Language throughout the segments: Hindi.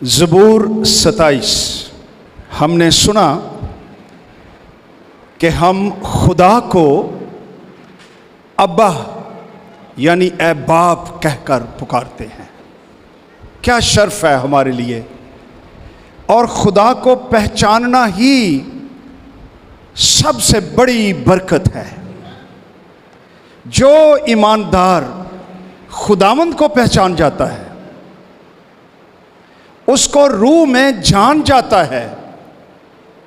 ज़बूर 27। हमने सुना कि हम खुदा को अब्बा यानी ए बाप कहकर पुकारते हैं। क्या शर्फ है हमारे लिए। और खुदा को पहचानना ही सबसे बड़ी बरकत है। जो ईमानदार खुदावंद को पहचान जाता है, उसको रूह में जान जाता है,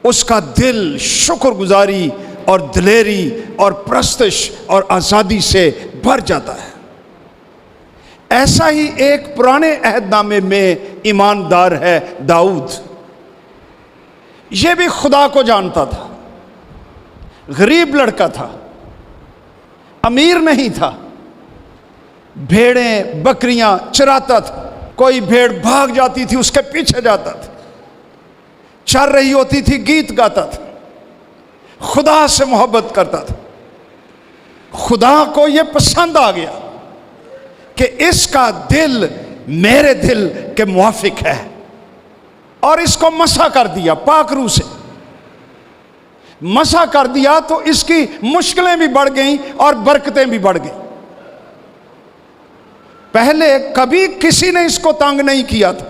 उसका दिल शुक्रगुजारी और दिलेरी और प्रस्तश और आज़ादी से भर जाता है। ऐसा ही एक पुराने अहदनामे में ईमानदार है दाऊद। यह भी खुदा को जानता था, गरीब लड़का था, अमीर नहीं था, भेड़ें बकरियां चराता था। कोई भेड़ भाग जाती थी उसके पीछे जाता था, चर रही होती थी गीत गाता था, खुदा से मोहब्बत करता था। खुदा को यह पसंद आ गया कि इसका दिल मेरे दिल के मुआफिक है, और इसको मसा कर दिया। पाक रूह से मसा कर दिया तो इसकी मुश्किलें भी बढ़ गईं और बरकतें भी बढ़ गईं। पहले कभी किसी ने इसको तंग नहीं किया था,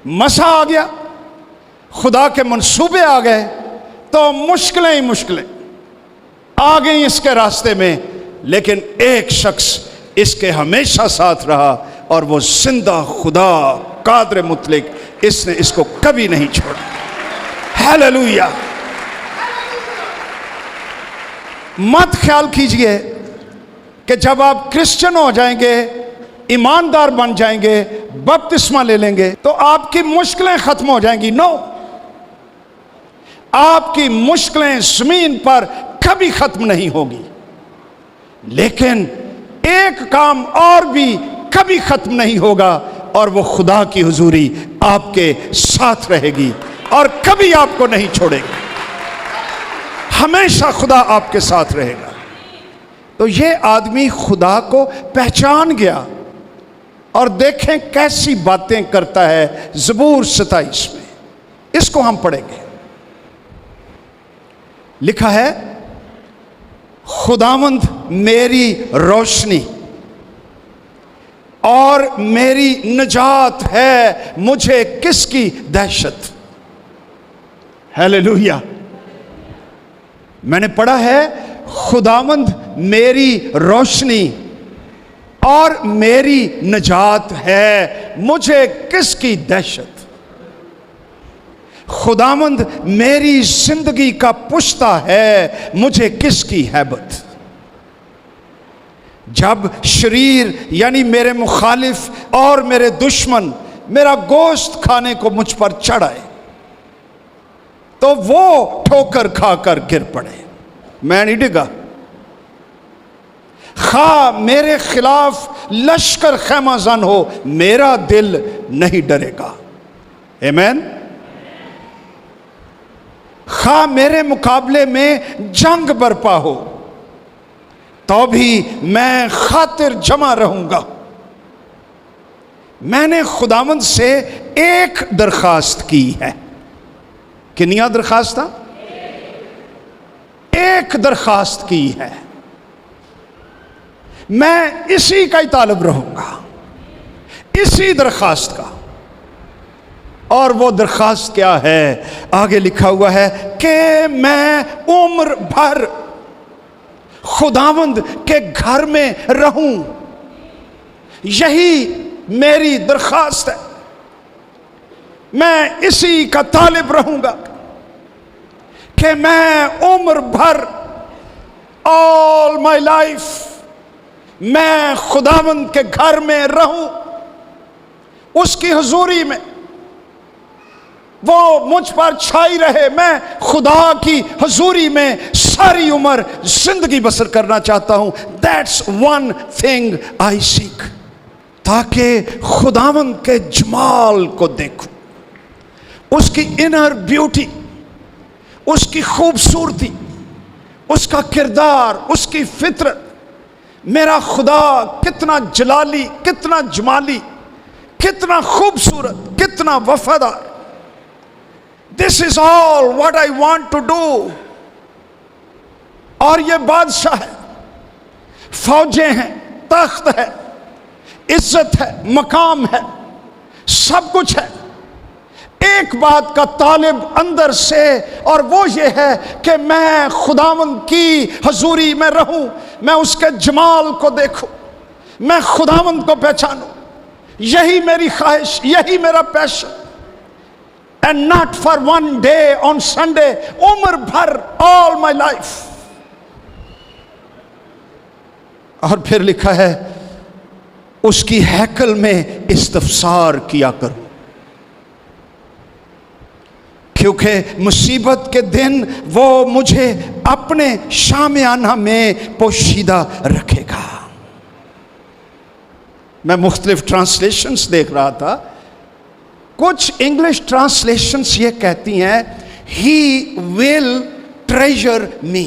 मसा आ गया, खुदा के मंसूबे आ गए तो मुश्किलें ही मुश्किलें आ गई इसके रास्ते में। लेकिन एक शख्स इसके हमेशा साथ रहा, और वो जिंदा खुदा कादर मुतलिक, इसने इसको कभी नहीं छोड़ा। हालेलुया। मत ख्याल कीजिए कि जब आप क्रिश्चियन हो जाएंगे, ईमानदार बन जाएंगे, बपतिस्मा ले लेंगे तो आपकी मुश्किलें खत्म हो जाएंगी। नो, आपकी मुश्किलें जमीन पर कभी खत्म नहीं होगी। लेकिन एक काम और भी कभी खत्म नहीं होगा, और वो खुदा की हुजूरी आपके साथ रहेगी और कभी आपको नहीं छोड़ेगी। हमेशा खुदा आपके साथ रहेगा। तो ये आदमी खुदा को पहचान गया, और देखें कैसी बातें करता है ज़बूर 27 में। इसको हम पढ़ेंगे। लिखा है, खुदावंद मेरी रोशनी और मेरी निजात है, मुझे किसकी दहशत। हालेलुया। मैंने पढ़ा है, खुदावंद मेरी रोशनी और मेरी निजात है, मुझे किसकी दहशत। खुदावंद मेरी जिंदगी का पुश्ता है, मुझे किसकी हैबत। जब शरीर यानी मेरे मुखालिफ और मेरे दुश्मन मेरा गोश्त खाने को मुझ पर चढ़ाए, तो वो ठोकर खाकर गिर पड़े, मैं नहीं डिगा। खा मेरे खिलाफ लश्कर खैमाजन हो, मेरा दिल नहीं डरेगा। आमीन। खा मेरे मुकाबले में जंग बरपा हो, तो भी मैं खातिर जमा रहूंगा। मैंने खुदावंद से एक दरखास्त की है। कितनी दरखास्त? एक दरखास्त की है। मैं इसी का ही तालिब रहूंगा, इसी दरखास्त का। और वो दरखास्त क्या है? आगे लिखा हुआ है कि मैं उम्र भर खुदावंद के घर में रहूं। यही मेरी दरखास्त है। मैं इसी का तालिब रहूंगा कि मैं उम्र भर, ऑल माई लाइफ, मैं खुदावंद के घर में रहूं, उसकी हुजूरी में वो मुझ पर छाई रहे। मैं खुदा की हुजूरी में सारी उम्र जिंदगी बसर करना चाहता हूं। That's one thing I seek, ताकि खुदावंद के जमाल को देखूं, उसकी इनर ब्यूटी, उसकी खूबसूरती, उसका किरदार, उसकी फितरत। मेरा खुदा कितना जलाली, कितना जमाली, कितना खूबसूरत, कितना कितना वफादार। This is all what I want to do. और ये बादशाह है, फौजें हैं, तख्त है, इज्जत है, मकाम है, सब कुछ है। एक बात का तालिब अंदर से, और वो ये है कि मैं खुदावंद की हजूरी में रहूं, मैं उसके जमाल को देखूं, मैं खुदावंद को पहचानूं। यही मेरी ख्वाहिश, यही मेरा passion. And not for one day on Sunday, उम्र भर, ऑल माई लाइफ। और फिर लिखा है उसकी हैकल में इस्तफसार किया करो, क्योंकि मुसीबत के दिन वो मुझे अपने शामियाना में पोशीदा रखेगा। मैं मुख्तलिफ ट्रांसलेशंस देख रहा था। कुछ इंग्लिश ट्रांसलेशंस ये कहती हैं ही विल ट्रेजर मी,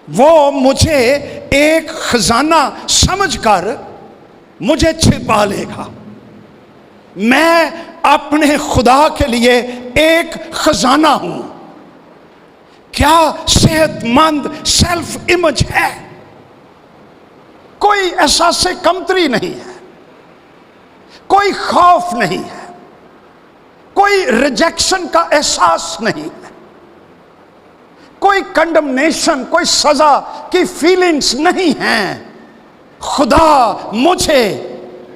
वो मुझे एक खजाना समझकर मुझे छिपा लेगा। मैं अपने खुदा के लिए एक खजाना हूं। क्या सेहतमंद सेल्फ इमेज है। कोई एहसास से कमतरी नहीं है, कोई खौफ नहीं है, कोई रिजेक्शन का एहसास नहीं है, कोई कंडमनेशन, कोई सजा की फीलिंग्स नहीं है। खुदा मुझे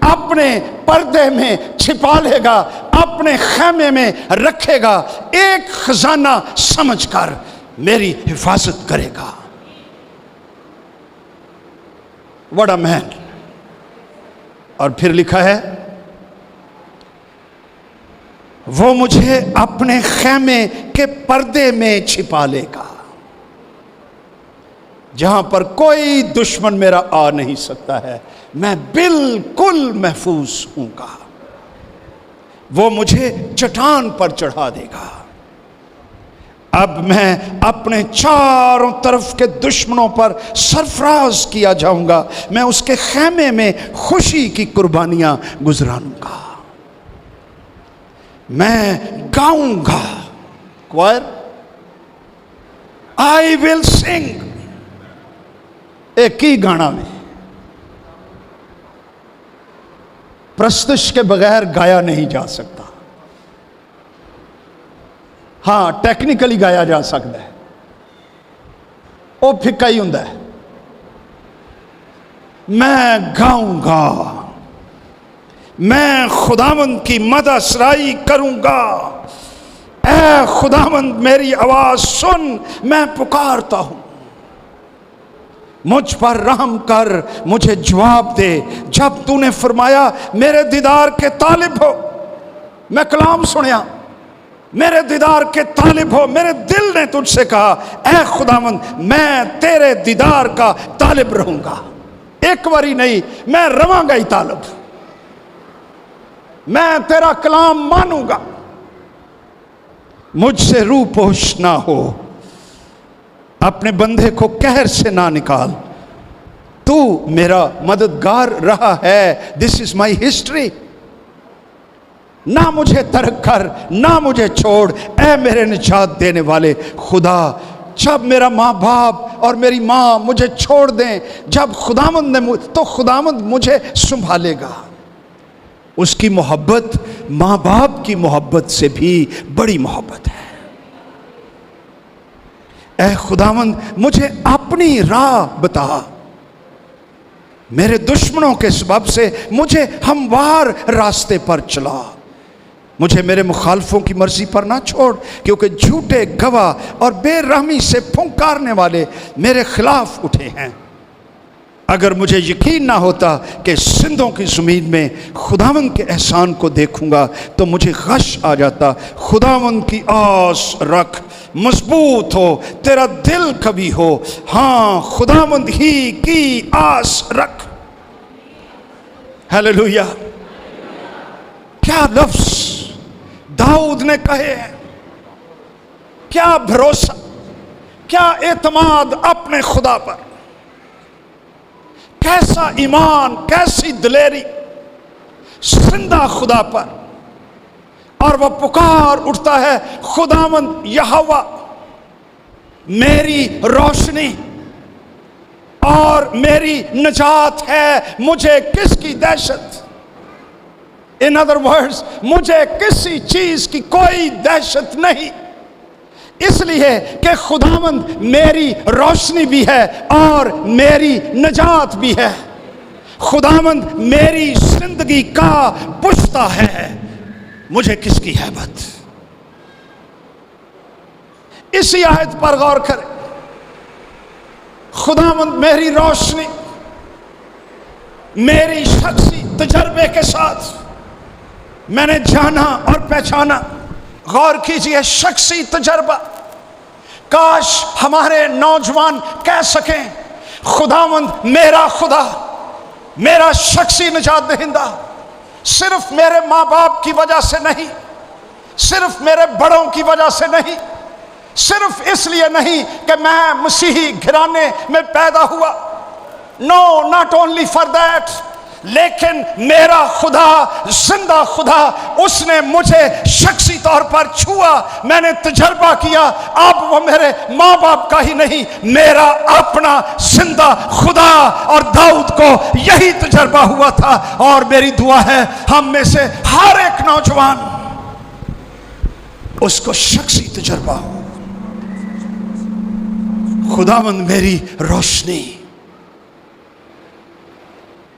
अपने पर्दे में छिपा लेगा, अपने खैमे में रखेगा, एक खजाना समझकर मेरी हिफाजत करेगा। What a man. और फिर लिखा है वो मुझे अपने खैमे के पर्दे में छिपा लेगा, जहां पर कोई दुश्मन मेरा आ नहीं सकता है। मैं बिल्कुल महफूज हूंगा। वो मुझे चट्टान पर चढ़ा देगा। अब मैं अपने चारों तरफ के दुश्मनों पर सरफराज किया जाऊंगा। मैं उसके खैमे में खुशी की कुर्बानियां गुजरानूंगा। मैं गाऊंगा। क्वायर, आई विल सिंग। एक ही गाना में प्रस्तुष के बगैर गाया नहीं जा सकता। हां, टेक्निकली गाया जा सकता है, वो फिक्का ही हुंदा है। मैं गाऊंगा, मैं खुदावंद की मदद सराई करूंगा। ऐ खुदावंद मेरी आवाज सुन, मैं पुकारता हूं, मुझ पर रहम कर, मुझे जवाब दे। जब तूने फरमाया मेरे दीदार के तालिब हो, मैं कलाम सुनिया, मेरे दीदार के तालिब हो, मेरे दिल ने तुझसे कहा ऐ खुदावंद मैं तेरे दीदार का तालिब रहूंगा। एक बारी नहीं, मैं रवांगा ही तालिब। मैं तेरा कलाम मानूंगा। मुझसे रूपोश ना हो, अपने बंदे को कहर से ना निकाल। तू मेरा मददगार रहा है। This is my history. ना मुझे तर्क कर, ना मुझे छोड़, ऐ मेरे निजात देने वाले खुदा। जब मेरा माँ बाप और मेरी माँ मुझे छोड़ दें, जब खुदावंद ने तो खुदावंद मुझे संभालेगा। उसकी मोहब्बत माँ बाप की मोहब्बत से भी बड़ी मोहब्बत है। ऐ खुदावंद मुझे अपनी राह बता। मेरे दुश्मनों के सबब से मुझे हमवार रास्ते पर चला। मुझे मेरे मुखालफों की मर्जी पर ना छोड़, क्योंकि झूठे गवाह और बेरहमी से फुंकारने वाले मेरे खिलाफ उठे हैं। अगर मुझे यकीन ना होता कि सिंधों की ज़मीन में खुदावंद के एहसान को देखूंगा तो मुझे गश आ जाता। खुदावंद की आस रख, मजबूत हो, तेरा दिल कभी हो। हाँ, खुदावंद ही की आस रख। हालेलुया। क्या लफ्ज दाऊद ने कहे हैं, क्या भरोसा, क्या एतमाद अपने खुदा पर, कैसा ईमान, कैसी दिलेरी। जिंदा खुदा पर और वह पुकार उठता है, खुदावंद यहोवा मेरी रोशनी और मेरी निजात है, मुझे किसकी दहशत। इन अदर वर्ड्स, मुझे किसी चीज की कोई दहशत नहीं, इसलिए कि खुदावंद मेरी रोशनी भी है और मेरी निजात भी है। खुदावंद मेरी जिंदगी का पुश्ता है, मुझे किसकी हैबत। इसी आयत पर गौर करें। खुदावंद मेरी रोशनी, मेरी शख्सी तजर्बे के साथ मैंने जाना और पहचाना। गौर कीजिए, शख्सी तजर्बा। काश हमारे नौजवान कह सकें, खुदावंद मेरा खुदा, मेरा शख्सी निजात दहिंदा सिर्फ मेरे माँ बाप की वजह से नहीं, सिर्फ मेरे बड़ों की वजह से नहीं, सिर्फ इसलिए नहीं कि मैं मसीही घराने में पैदा हुआ, no, not only for that, लेकिन मेरा खुदा, जिंदा खुदा, उसने मुझे शख्सी तौर पर छुआ, मैंने तजर्बा किया। अब वो मेरे माँ बाप का ही नहीं, मेरा अपना जिंदा खुदा। और दाऊद को यही तजर्बा हुआ था। और मेरी दुआ है हम में से हर एक नौजवान उसको शख्सी तजर्बा हो। खुदावंद मेरी रोशनी,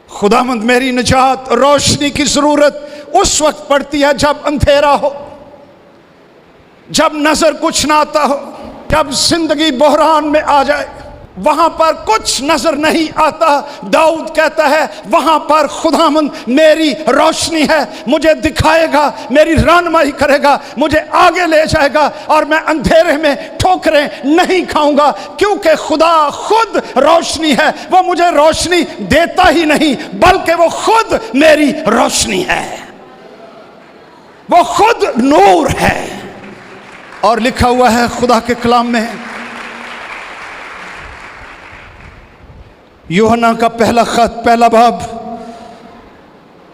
खुदावंद मेरी निजात। रोशनी की जरूरत उस वक्त पड़ती है जब अंधेरा हो, जब नजर कुछ ना आता हो, जब जिंदगी बहरान में आ जाए, वहां पर कुछ नजर नहीं आता। दाऊद कहता है वहां पर खुदावंद मेरी रोशनी है, मुझे दिखाएगा, मेरी रहनुमाई करेगा, मुझे आगे ले जाएगा और मैं अंधेरे में ठोकरें नहीं खाऊंगा, क्योंकि खुदा खुद रोशनी है। वो मुझे रोशनी देता ही नहीं, बल्कि वो खुद मेरी रोशनी है, वो खुद नूर है। और लिखा हुआ है खुदा के कलाम में, यूहन्ना का पहला खत, पहला बाब,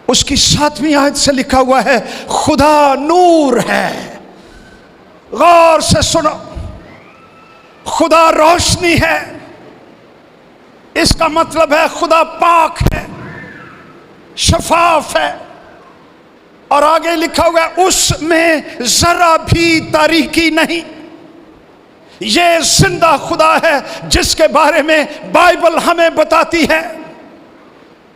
उसकी 7वीं आयत से लिखा हुआ है, खुदा नूर है। गौर से सुनो, खुदा रोशनी है। इसका मतलब है खुदा पाक है, शफाफ है। और आगे लिखा हुआ है उसमें जरा भी तारीकी नहीं। ये जिंदा खुदा है जिसके बारे में बाइबल हमें बताती है।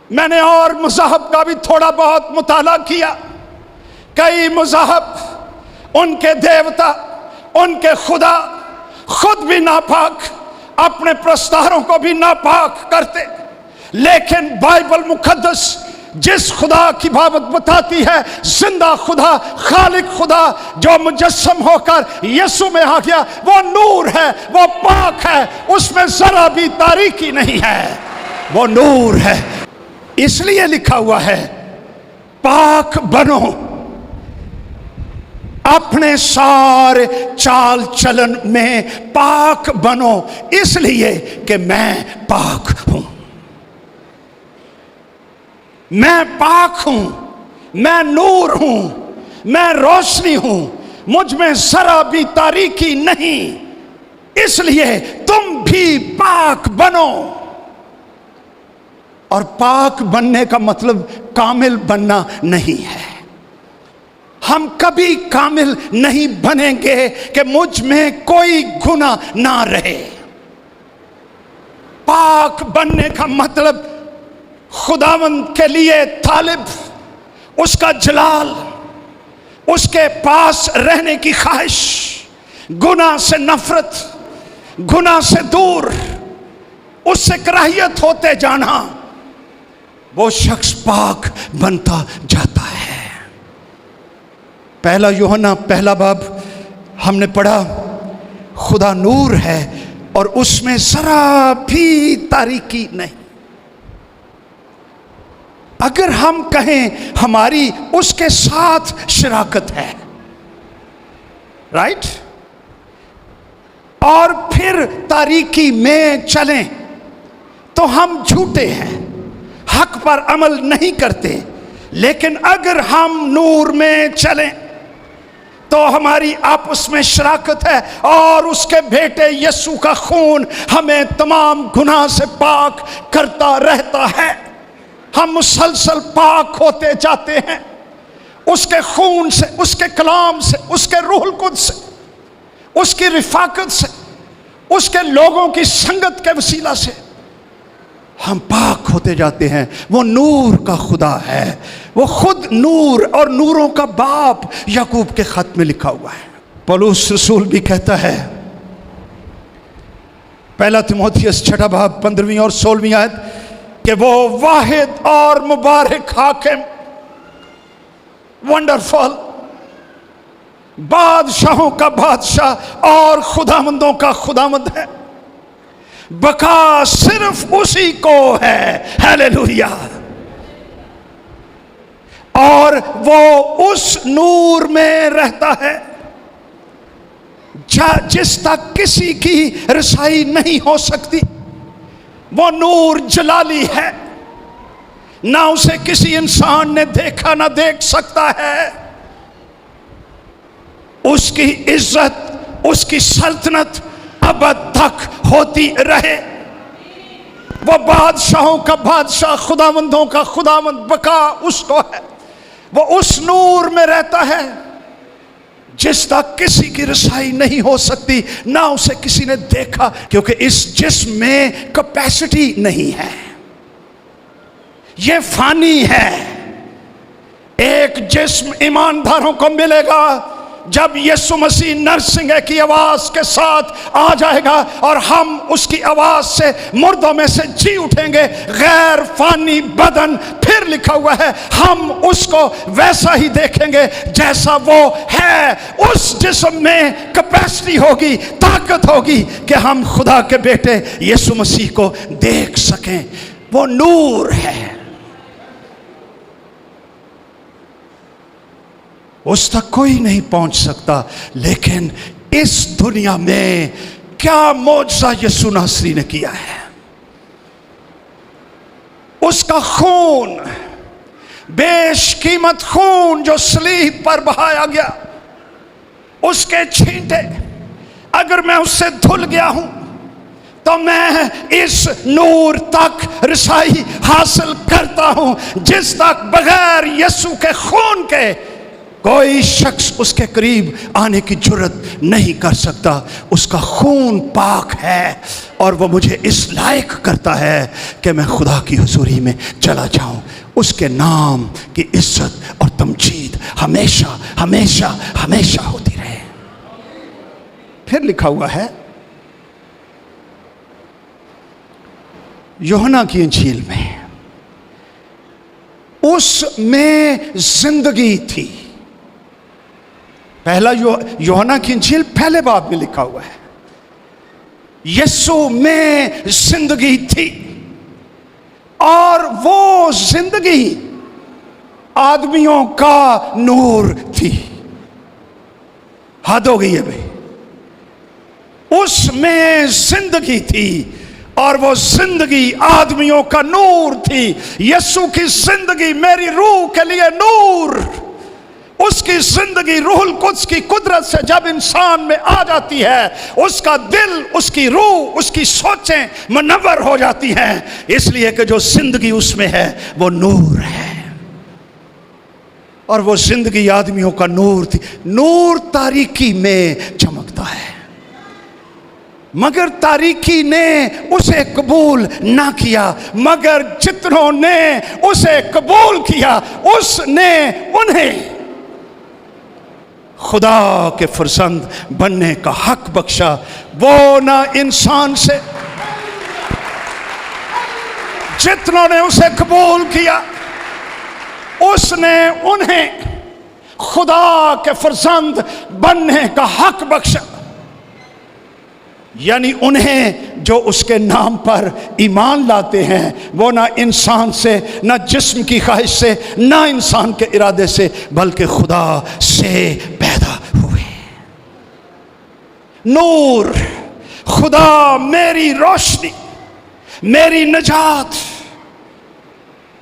मैंने और मज़हब का भी थोड़ा बहुत मुताला किया। कई मज़हब, उनके देवता, उनके खुदा खुद भी नापाक, अपने प्रस्तारों को भी नापाक करते, लेकिन बाइबल मुकद्दस जिस खुदा की बाबत बताती है, जिंदा खुदा, खालिक खुदा, जो मुजस्सम होकर यीशु में आ गया, वो नूर है, वो पाक है, उसमें जरा भी तारीकी नहीं है, वो नूर है। इसलिए लिखा हुआ है पाक बनो, अपने सारे चाल चलन में पाक बनो, इसलिए कि मैं पाक हूं। मैं पाक हूं, मैं नूर हूं, मैं रोशनी हूं, मुझ में जरा भी तारीकी नहीं, इसलिए तुम भी पाक बनो। और पाक बनने का मतलब कामिल बनना नहीं है। हम कभी कामिल नहीं बनेंगे कि मुझ में कोई गुनाह ना रहे। पाक बनने का मतलब खुदावंद के लिए तालिब, उसका जलाल, उसके पास रहने की ख्वाहिश, गुनाह से नफरत, गुनाह से दूर, उससे कराहियत होते जाना, वो शख्स पाक बनता जाता है। पहला यूहन्ना पहला बाब हमने पढ़ा, खुदा नूर है और उसमें जरा भी तारीकी नहीं। अगर हम कहें हमारी उसके साथ शराकत है, राइट, और फिर तारीकी में चलें, तो हम झूठे हैं, हक पर अमल नहीं करते। लेकिन अगर हम नूर में चलें, तो हमारी आपस में शराकत है, और उसके बेटे यीशु का खून हमें तमाम गुनाह से पाक करता रहता है। हम मुसलसल पाक होते जाते हैं उसके खून से, उसके कलाम से, उसके रूहुल कुद्स से, उसकी रिफाकत से, उसके लोगों की संगत के वसीला से हम पाक होते जाते हैं। वो नूर का खुदा है, वो खुद नूर और नूरों का बाप। याकूब के खत में लिखा हुआ है। पौलुस रसूल भी कहता है, पहला तीमुथियुस 6 बाब 15वीं और 16वीं आयत, कि वो वाहिद और मुबारक हाकिम, वंडरफुल, बादशाहों का बादशाह और खुदावंदों का खुदावंद है। बका सिर्फ उसी को है, हालेलुया। और वो उस नूर में रहता है जिस तक किसी की रसाई नहीं हो सकती। वो नूर जलाली है, ना उसे किसी इंसान ने देखा ना देख सकता है। उसकी इज्जत, उसकी सल्तनत अबद तक होती रहे। वो बादशाहों का बादशाह, खुदावंदों का खुदावंद, बका उसको है। वो उस नूर में रहता है जिस तक किसी की रसाई नहीं हो सकती, ना उसे किसी ने देखा, क्योंकि इस जिस्म में कैपेसिटी नहीं है, ये फानी है। एक जिस्म ईमानदारों को मिलेगा जब यीशु मसीह नरसिंह की आवाज के साथ आ जाएगा और हम उसकी आवाज से मुर्दों में से जी उठेंगे। गैर फानी बदन, फिर लिखा हुआ है हम उसको वैसा ही देखेंगे जैसा वो है। उस जिस्म में कैपेसिटी होगी, ताकत होगी कि हम खुदा के बेटे यीशु मसीह को देख सकें। वो नूर है, उस तक कोई नहीं पहुंच सकता। लेकिन इस दुनिया में क्या मौजज़ा यीशु नासरी ने किया है। उसका खून, बेशकीमत खून जो सलीब पर बहाया गया, उसके छींटे, अगर मैं उससे धुल गया हूं तो मैं इस नूर तक रसाई हासिल करता हूं जिस तक बगैर यीशु के खून के कोई शख्स उसके करीब आने की जुर्रत नहीं कर सकता। उसका खून पाक है और वो मुझे इस लायक करता है कि मैं खुदा की हुजूरी में चला जाऊं। उसके नाम की इज्जत और तमजीद हमेशा हमेशा हमेशा होती रहे। फिर लिखा हुआ है यूहन्ना की इंजील में, उसमें जिंदगी थी। पहला यूहन्ना की इंजील पहले बाब में लिखा हुआ है, यीशु में जिंदगी थी और वो जिंदगी आदमियों का नूर थी। हद हो गई है भाई। उसमें जिंदगी थी और वो जिंदगी आदमियों का नूर थी। यीशु की जिंदगी मेरी रूह के लिए नूर। उसकी जिंदगी रूहुल कुद्स की कुदरत से जब इंसान में आ जाती है, उसका दिल, उसकी रूह, उसकी सोचें मुनव्वर हो जाती हैं, इसलिए कि जो जिंदगी उसमें है वो नूर है। और वो जिंदगी आदमियों का नूर थी। नूर तारीकी में चमकता है, मगर तारीकी ने उसे कबूल ना किया। मगर जितनों ने उसे कबूल किया, उसने उन्हें खुदा के फरजंद बनने का हक बख्शा। वो ना इंसान से, जितनों ने उसे कबूल किया, उसने उन्हें खुदा के फरजंद बनने का हक बख्शा। यानी उन्हें जो उसके नाम पर ईमान लाते हैं, वो ना इंसान से, ना जिस्म की ख्वाहिश से, ना इंसान के इरादे से, बल्कि खुदा से पैदा हुए। नूर, खुदा मेरी रोशनी, मेरी नजात,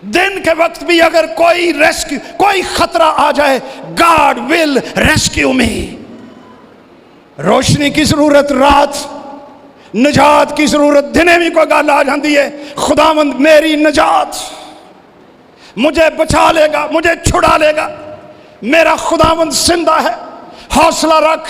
दिन के वक्त भी अगर कोई रेस्क्यू, कोई खतरा आ जाए, गॉड विल रेस्क्यू मी। रोशनी की जरूरत रात, निजात की जरूरत दिने भी कोई गल आ जाती है, खुदावंद मेरी निजात, मुझे बचा लेगा, मुझे छुड़ा लेगा, मेरा खुदावंद जिंदा है। हौसला रख।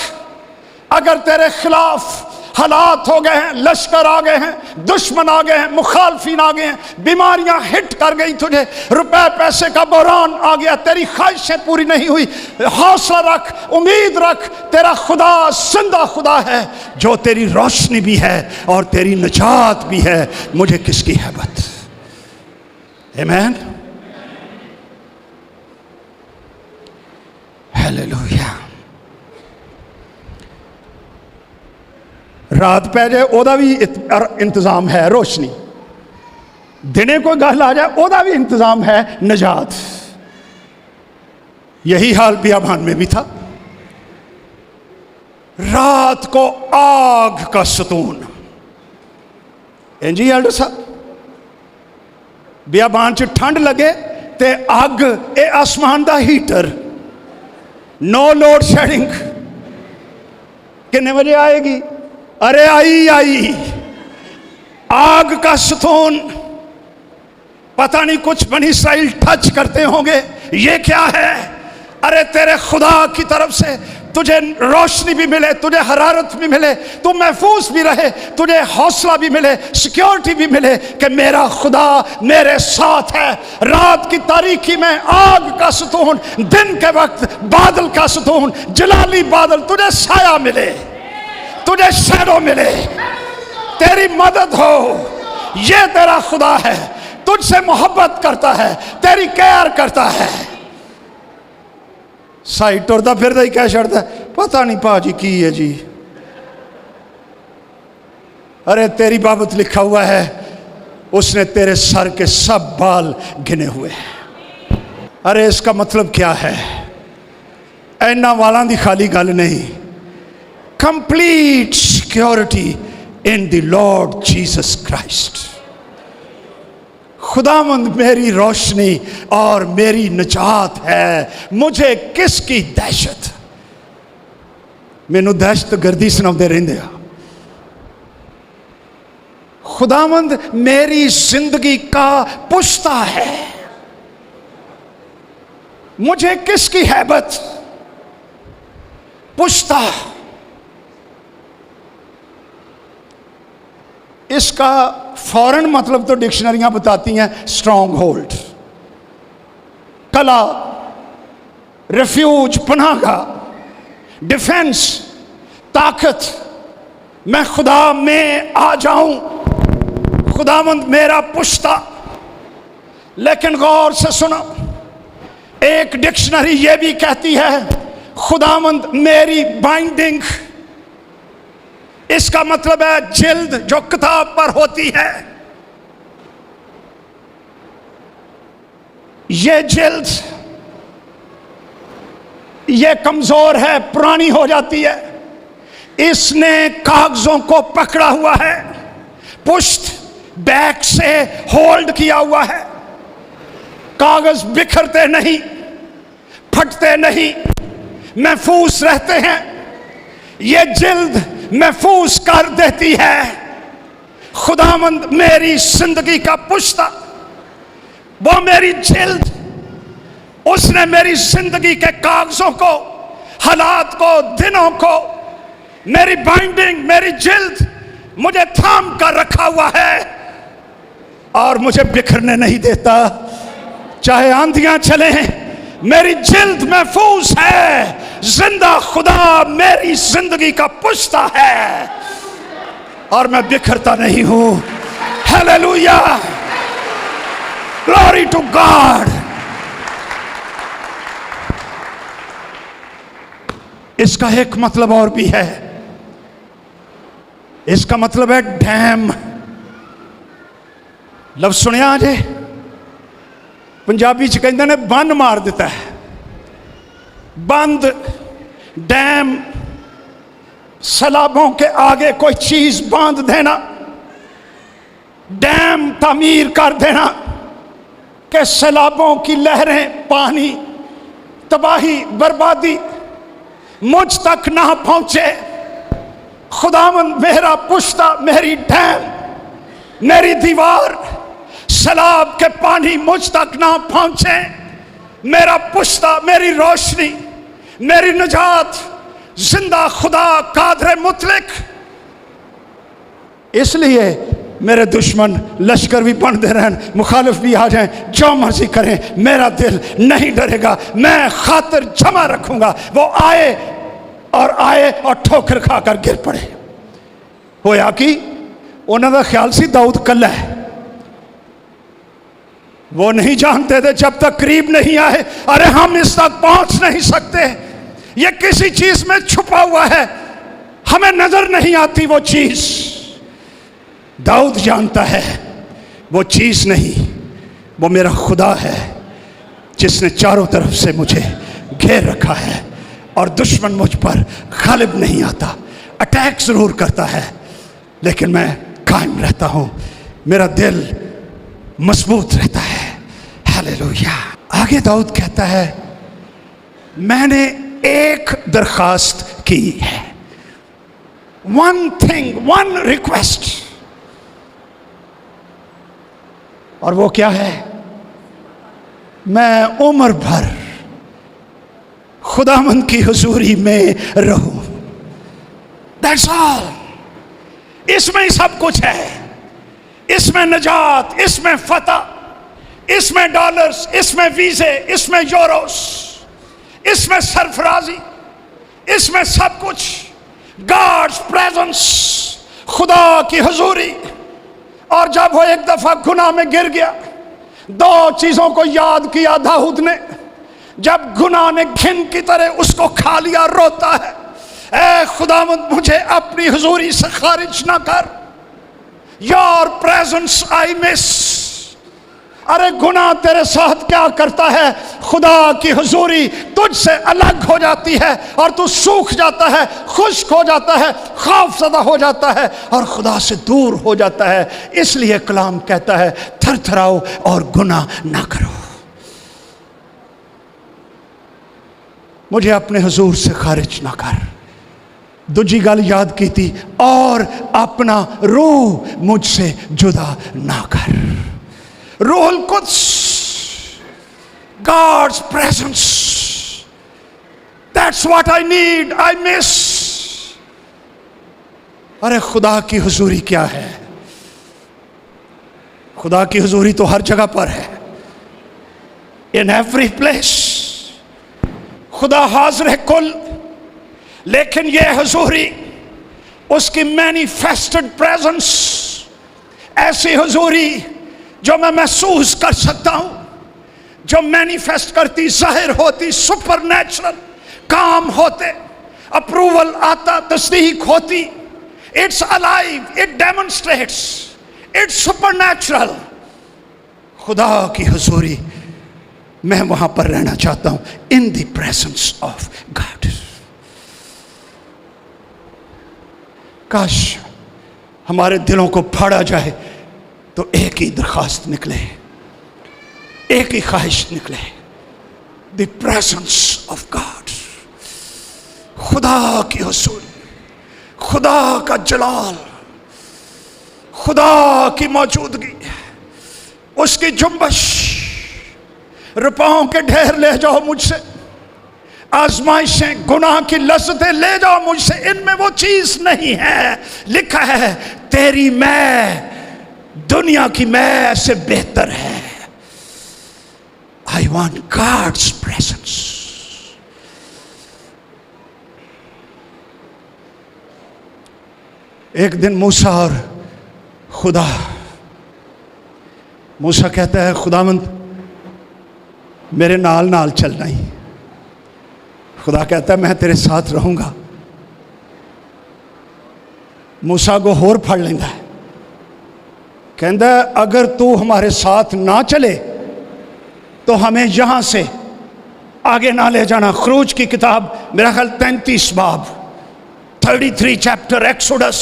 अगर तेरे खिलाफ हालात हो गए हैं, लश्कर आ गए हैं, दुश्मन आ गए हैं, मुखालफिन आ गए हैं, बीमारियां हिट कर गई तुझे, रुपए पैसे का बहरान आ गया, तेरी ख्वाहिशें पूरी नहीं हुई, हौसला रख, उम्मीद रख, तेरा खुदा जिंदा खुदा है जो तेरी रोशनी भी है और तेरी निजात भी है। मुझे किसकी हैबत। आमीन, हालेलुया। रात पै जाए ओदा भी इंतजाम है रोशनी, दिने कोई गल आ जाए ओदा भी इंतजाम है निजात। यही हाल बियाबान में भी था। रात को आग का सतून। जी एल्डर साहब, बियाबान च ठंड लगे ते अग, ए आसमान दा हीटर, नो लोड शेडिंग। कितने बजे आएगी? अरे आई आग का सतून। पता नहीं कुछ बनी इस्राइल टच करते होंगे, ये क्या है? अरे तेरे खुदा की तरफ से तुझे रोशनी भी मिले, तुझे हरारत भी मिले, तू महफूज भी रहे, तुझे हौसला भी मिले, सिक्योरिटी भी मिले कि मेरा खुदा मेरे साथ है। रात की तारीकी में आग का सतून, दिन के वक्त बादल का सतून, जलाली बादल, तुझे साया मिले, तुझे शैडो मिले, तेरी मदद हो। ये तेरा खुदा है, तुझसे मोहब्बत करता है, तेरी केयर करता है। साइड टुरदा फिरदा ही कह छड़ता है, पता नहीं भाजी की है जी। अरे तेरी बाबत लिखा हुआ है, उसने तेरे सर के सब बाल गिने हुए हैं। अरे इसका मतलब क्या है? इन्ना वालों की खाली गल नहीं, complete security in the Lord Jesus Christ. खुदावंद मेरी रोशनी और मेरी निजात है, मुझे किसकी दहशत। मैनू दहशत गर्दी सुनाते रहंदे आ। खुदावंद मेरी जिंदगी का पुश्ता है, मुझे किसकी हैबत। पुश्ता, इसका फौरन मतलब तो डिक्शनरियां बताती हैं स्ट्रॉन्ग होल्ड, कला, रिफ्यूज, पनाहगाह, डिफेंस, ताकत। मैं खुदा में आ जाऊं, खुदावंद मेरा पुश्ता। लेकिन गौर से सुनो, एक डिक्शनरी ये भी कहती है खुदावंद मेरी बाइंडिंग। इसका मतलब है जिल्द जो किताब पर होती है, ये जिल्द ये कमजोर है, पुरानी हो जाती है, इसने कागजों को पकड़ा हुआ है, पुश्त बैक से होल्ड किया हुआ है, कागज बिखरते नहीं, फटते नहीं, महफूज रहते हैं। ये जिल्द महफूज कर देती है। खुदावंद मेरी जिंदगी का पुश्ता, वो मेरी जिल्द, उसने मेरी जिंदगी के कागजों को, हालात को, दिनों को, मेरी बाइंडिंग, मेरी जिल्द मुझे थाम कर रखा हुआ है और मुझे बिखरने नहीं देता। चाहे आंधियां चले, मेरी जिल्द महफूज है। जिंदा खुदा मेरी जिंदगी का पुश्ता है और मैं बिखरता नहीं हूं। Hallelujah, glory to God. इसका एक मतलब और भी है, इसका मतलब है डैम। लफ्ज सुनिया जे, पंजाबी च कहते ने बंद मार देता है। बंद, डैम, सैलाबों के आगे कोई चीज बांध देना, डैम तामीर कर देना। कि सैलाबों की लहरें, पानी, तबाही, बर्बादी मुझ तक ना पहुंचे। खुदावंद मेरा पुश्ता, मेरी डैम, मेरी दीवार, सैलाब के पानी मुझ तक ना पहुंचे। मेरा पुश्ता, मेरी रोशनी, मेरी निजात, जिंदा खुदा कादर मुतलक। इसलिए मेरे दुश्मन लश्कर भी बन दे रहे, मुखालिफ भी आ जाएं, जो मर्जी करें, मेरा दिल नहीं डरेगा। मैं खातिर जमा रखूंगा। वो आए और ठोकर खाकर गिर पड़े। होया कि उन्होंने का ख्याल सी दाऊद कल्ला है। वो नहीं जानते थे जब तक करीब नहीं आए, अरे हम इस तक पहुंच नहीं सकते, ये किसी चीज में छुपा हुआ है, हमें नजर नहीं आती वो चीज। दाऊद जानता है वो चीज नहीं, वो मेरा खुदा है जिसने चारों तरफ से मुझे घेर रखा है और दुश्मन मुझ पर गालिब नहीं आता। अटैक जरूर करता है लेकिन मैं कायम रहता हूं, मेरा दिल मजबूत रहता है। हालेलुया। आगे दाऊद कहता है, मैंने एक दरखास्त की है, वन थिंग, वन रिक्वेस्ट। और वो क्या है? मैं उम्र भर खुदावंद की हुजूरी में रहूं। That's all. इसमें ही सब कुछ है। इसमें नजात, इसमें फतह, इसमें डॉलर्स, इसमें वीजे, इसमें यूरोस, इसमें सरफराजी, इसमें सब कुछ। गॉड्स प्रेजेंस, खुदा की हुजूरी। और जब वो एक दफा गुनाह में गिर गया, दो चीजों को याद किया दाऊद ने। जब गुनाह ने घिन की तरह उसको खा लिया, रोता है, ऐ खुदावंद मुझे अपनी हुजूरी से खारिज ना कर, योर प्रेजेंस आई मिस। अरे गुनाह तेरे साथ क्या करता है? खुदा की हुजूरी तुझसे अलग हो जाती है और तू सूख जाता है, खुश्क हो जाता है, खौफज़दा हो जाता है और खुदा से दूर हो जाता है। इसलिए कलाम कहता है, थरथराओ और गुनाह ना करो। मुझे अपने हुजूर से खारिज ना कर। दूजी गल याद की थी, और अपना रूह मुझसे जुदा ना कर। रूहुल Quds, God's presence, that's what I need, I miss। अरे खुदा की हुजूरी क्या है? खुदा की हुजूरी तो हर जगह पर है, in every place। खुदा हाज़िर है कुल, लेकिन यह हुजूरी, उसकी मैनिफेस्टेड प्रेजेंस, ऐसी हुजूरी जो मैं महसूस कर सकता हूं, जो मैनिफेस्ट करती, जाहिर होती, सुपरनैचुरल काम होते, अप्रूवल आता, तस्दीक होती। It's alive, it demonstrates, it's supernatural. खुदा की हुजूरी, मैं वहां पर रहना चाहता हूं, in the presence of God. काश हमारे दिलों को फाड़ा जाए तो एक ही दरखास्त निकले, एक ही ख्वाहिश निकले, द प्रेजेंस ऑफ गॉड। खुदा की हुजूरी, खुदा का जलाल, खुदा की मौजूदगी, उसकी जुम्बश। रुपयों के ढेर ले जाओ मुझसे, आजमाइशें, गुनाह की लज्जतें ले जाओ मुझसे, इनमें वो चीज नहीं है। लिखा है, तेरी मैं दुनिया की मैं से बेहतर है। I want God's presence. एक दिन मूसा और खुदा, मूसा कहता है, खुदावंद मेरे नाल नाल चलना ही। खुदा कहता है, मैं तेरे साथ रहूंगा। मूसा को होर फड़ लेंदा है, कहता है, अगर तू हमारे साथ ना चले तो हमें यहां से आगे ना ले जाना। खरूज की किताब मेरा ख्याल 33 बाब, 33 चैप्टर एक्सोडस।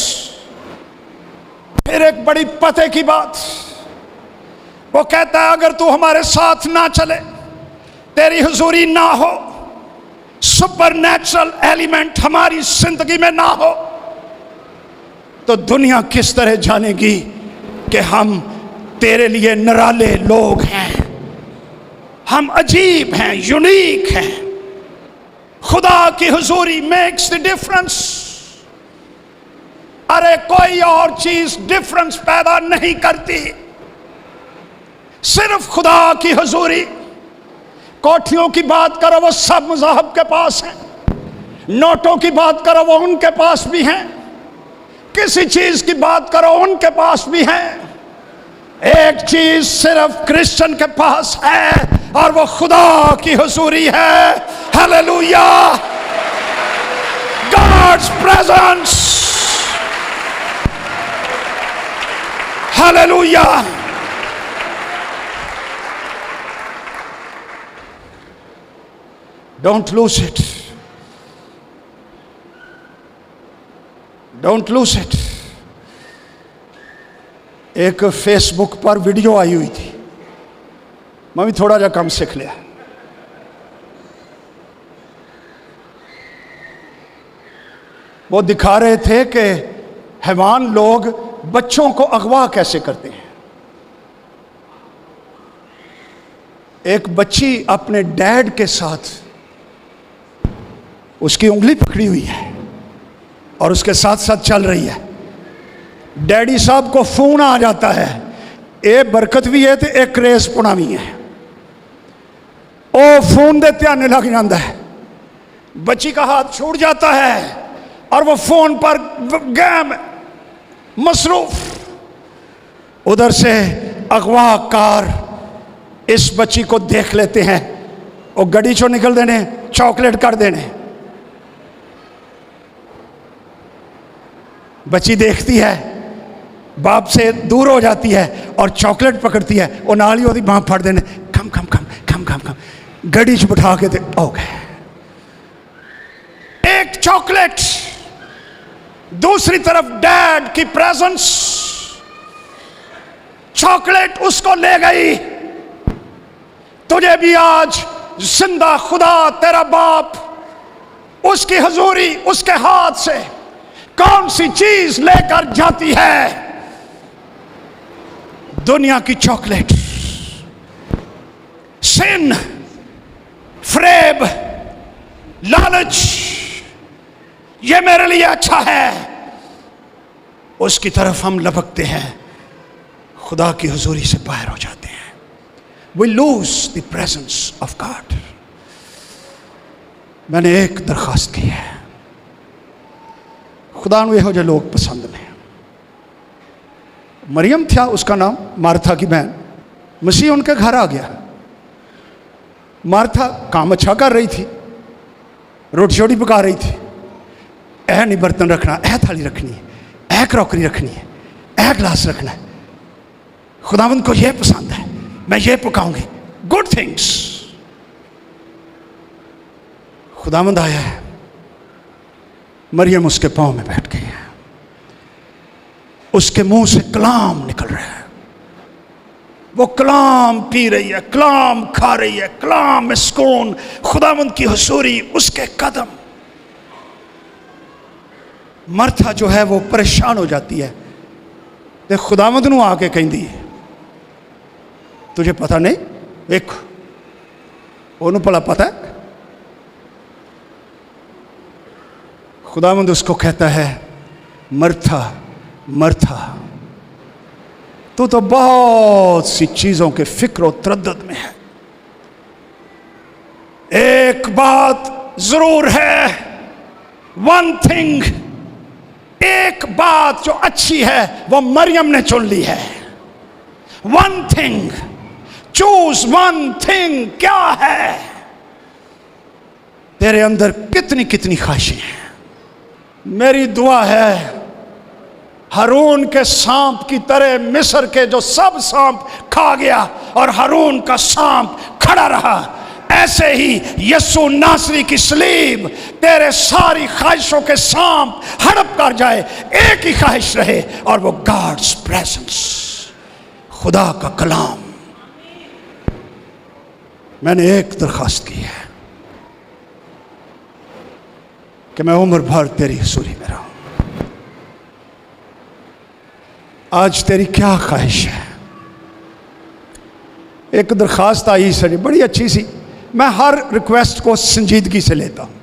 फिर एक बड़ी पते की बात, वो कहता है अगर तू हमारे साथ ना चले, तेरी हुजूरी ना हो, सुपरनैचुरल एलिमेंट हमारी जिंदगी में ना हो, तो दुनिया किस तरह जानेगी कि हम तेरे लिए निराले लोग हैं, हम अजीब हैं, यूनिक हैं। खुदा की हुजूरी मेक्स द डिफरेंस। अरे कोई और चीज डिफरेंस पैदा नहीं करती, सिर्फ खुदा की हुजूरी। कोठियों की बात करो वो सब मज़हब के पास हैं, नोटों की बात करो वो उनके पास भी हैं, किसी चीज की बात करो उनके पास भी है। एक चीज सिर्फ क्रिश्चियन के पास है और वो खुदा की हुजूरी है। Hallelujah, God's presence. Hallelujah. Don't lose it, don't lose it. एक फेसबुक पर वीडियो आई हुई थी, मैं भी थोड़ा जा कम सीख लिया। वो दिखा रहे थे कि हैवान लोग बच्चों को अगवा कैसे करते हैं। एक बच्ची अपने डैड के साथ, उसकी उंगली पकड़ी हुई है और उसके साथ साथ चल रही है। डैडी साहब को फोन आ जाता है, ए बरकत भी है तो एक रेस पुना भी है। ओ फोन दे ध्यान लग जाता है, बच्ची का हाथ छूट जाता है और वो फोन पर गेम मसरूफ। उधर से अगवाकार इस बच्ची को देख लेते हैं, वो गड्डी चो निकल देने, चॉकलेट कर देने। बच्ची देखती है, बाप से दूर हो जाती है और चॉकलेट पकड़ती है, वो नाली ओदी बांह फड़ देने, कम कम कम कम कम कम, गड्डी च बिठा के दे हो गए। एक चॉकलेट, दूसरी तरफ डैड की प्रेजेंस। चॉकलेट उसको ले गई। तुझे भी आज जिंदा खुदा तेरा बाप, उसकी हुजूरी उसके हाथ से कौन सी चीज लेकर जाती है? दुनिया की चॉकलेट। सिन, फ्रेब, लालच, ये मेरे लिए अच्छा है, उसकी तरफ हम लपकते हैं, खुदा की हुजूरी से बाहर हो जाते हैं। We lose the presence of God। मैंने एक दरखास्त की है, खुदा ਨੂੰ ਇਹੋ ਜਿਹੇ लोग पसंद ने। मरियम था उसका नाम, मार्था की बहन। मसीह उनके घर आ गया। मार्था काम अच्छा कर रही थी, रोटी शोटी पका रही थी। ऐ नहीं बर्तन रखना, ऐ थाली रखनी है, ऐ क्रॉकरी रखनी है, ऐ गिलास रखना है। खुदावंद को यह पसंद है, मैं ये पकाऊंगी, गुड थिंग्स। खुदावंद आया है, मरियम उसके पांव में बैठ गई है, उसके मुंह से कलाम निकल रहा है, वो कलाम पी रही है, कलाम खा रही है, कलाम में सुकून, खुदावंद की हुजूरी, उसके कदम। मर्था जो है वो परेशान हो जाती है, ते खुदावंद नूं आके कहंदी है, तुझे पता नहीं? देख ओनू भला पता है? खुदावंद उसको कहता है, मर्था मर्था, तू तो बहुत सी चीजों के फिक्र और तरद्दुद में है, एक बात जरूर है, वन थिंग, एक बात जो अच्छी है वो मरियम ने चुन ली है। One thing, choose one thing. क्या है? तेरे अंदर कितनी कितनी ख्वाहिशें हैं। मेरी दुआ है हारून के सांप की तरह मिस्र के जो सब सांप खा गया और हारून का सांप खड़ा रहा, ऐसे ही यीशु नासरी की सलीब तेरे सारी ख्वाहिशों के सांप हड़प कर जाए, एक ही ख्वाहिश रहे और वो गॉड्स प्रेजेंस, खुदा का कलाम। मैंने एक दरख्वास्त की है कि मैं उम्र भर तेरी हुजूरी में रहूं। आज तेरी क्या ख्वाहिश है? एक दरख्वास्त आई सर, बड़ी अच्छी सी। मैं हर रिक्वेस्ट को संजीदगी से लेता हूं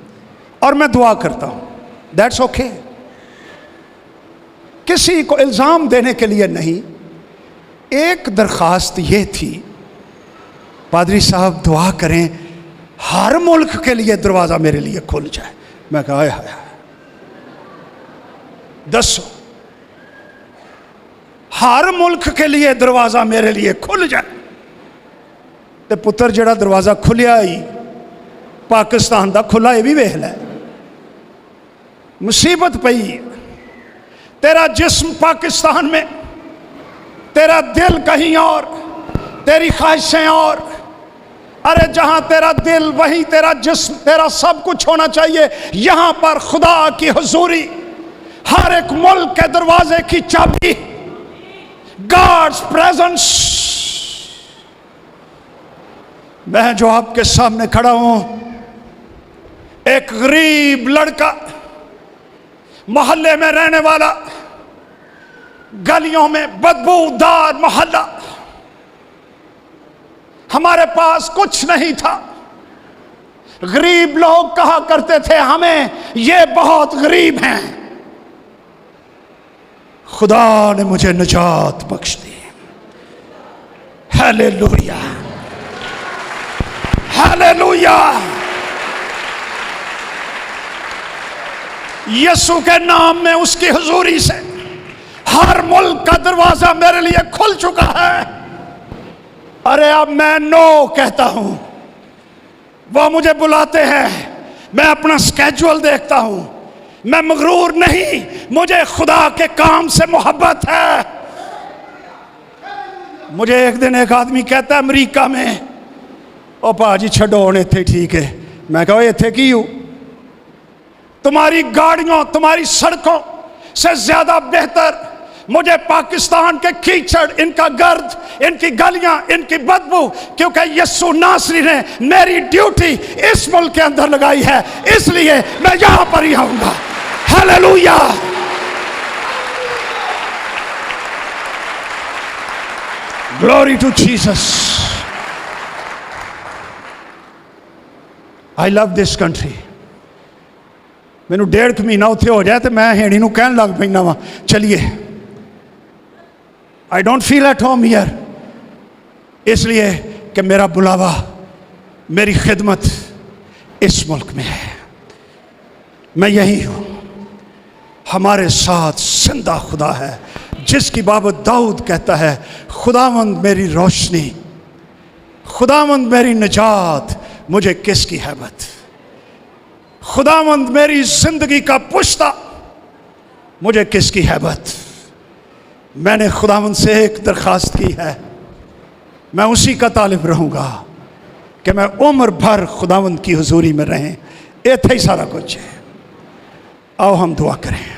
और मैं दुआ करता हूं, दैट्स ओके। किसी को इल्ज़ाम देने के लिए नहीं। एक दरख्वास्त ये थी, पादरी साहब दुआ करें हर मुल्क के लिए दरवाज़ा मेरे लिए खुल जाए। मैं कहा हाय हाय, दसो हर मुल्क के लिए दरवाज़ा मेरे लिए खुल जाए। तो पुत्र जड़ा दरवाज़ा खुलिया ही पाकिस्तान का खुला, ये भी वेख लै। मुसीबत पई, तेरा जिस्म पाकिस्तान में, तेरा दिल कहीं और, तेरी ख्वाहिशें और। अरे जहां तेरा दिल वहीं तेरा जिस्म, तेरा सब कुछ होना चाहिए। यहां पर खुदा की हुजूरी हर एक मुल्क के दरवाजे की चाबी, गॉड्स प्रेजेंस। मैं जो आपके सामने खड़ा हूं, एक गरीब लड़का, मोहल्ले में रहने वाला, गलियों में बदबूदार मोहल्ला, हमारे पास कुछ नहीं था। गरीब लोग कहा करते थे हमें, ये बहुत गरीब हैं। खुदा ने मुझे निजात बख्श दी। Hallelujah, hallelujah. यीशु के नाम में, उसकी हुजूरी से हर मुल्क का दरवाजा मेरे लिए खुल चुका है। अरे अब मैं नो कहता हूं। वो मुझे बुलाते हैं, मैं अपना स्केड्यूल देखता हूं। मैं मगरूर नहीं, मुझे खुदा के काम से मोहब्बत है। मुझे एक दिन एक आदमी कहता है अमेरिका में, ओ भाजी छड़ो हुण इत्थे ठीक है। मैं कहा इत्थे की हूं? तुम्हारी गाड़ियों, तुम्हारी सड़कों से ज्यादा बेहतर मुझे पाकिस्तान के कीचड़, इनका गर्द, इनकी गलियां, इनकी बदबू, क्योंकि यीशु नासरी ने मेरी ड्यूटी इस मुल्क के अंदर लगाई है, इसलिए मैं यहां पर ही आऊंगा। Hallelujah. Glory to Jesus. I love this country. मैनू 1.5 महीना उत्थे हो जाए तो मैं हेणी नूं कहन लग पैना वा, चलिए। I don't feel at home here, इसलिए कि मेरा बुलावा, मेरी खिदमत इस मुल्क में है। मैं यही हूं। हमारे साथ जिंदा खुदा है, जिसकी बाबत दाऊद कहता है, खुदावंद मेरी रोशनी, खुदावंद मेरी निजात, मुझे किसकी हैबत। खुदावंद मेरी जिंदगी का पुश्ता, मुझे किसकी हैबत। मैंने खुदावंद से एक दरख्वास्त की है, मैं उसी का तालिब रहूंगा कि मैं उम्र भर खुदावंद की हुजूरी में रहें। इत्थे ही सारा कुछ है। आओ हम दुआ करें।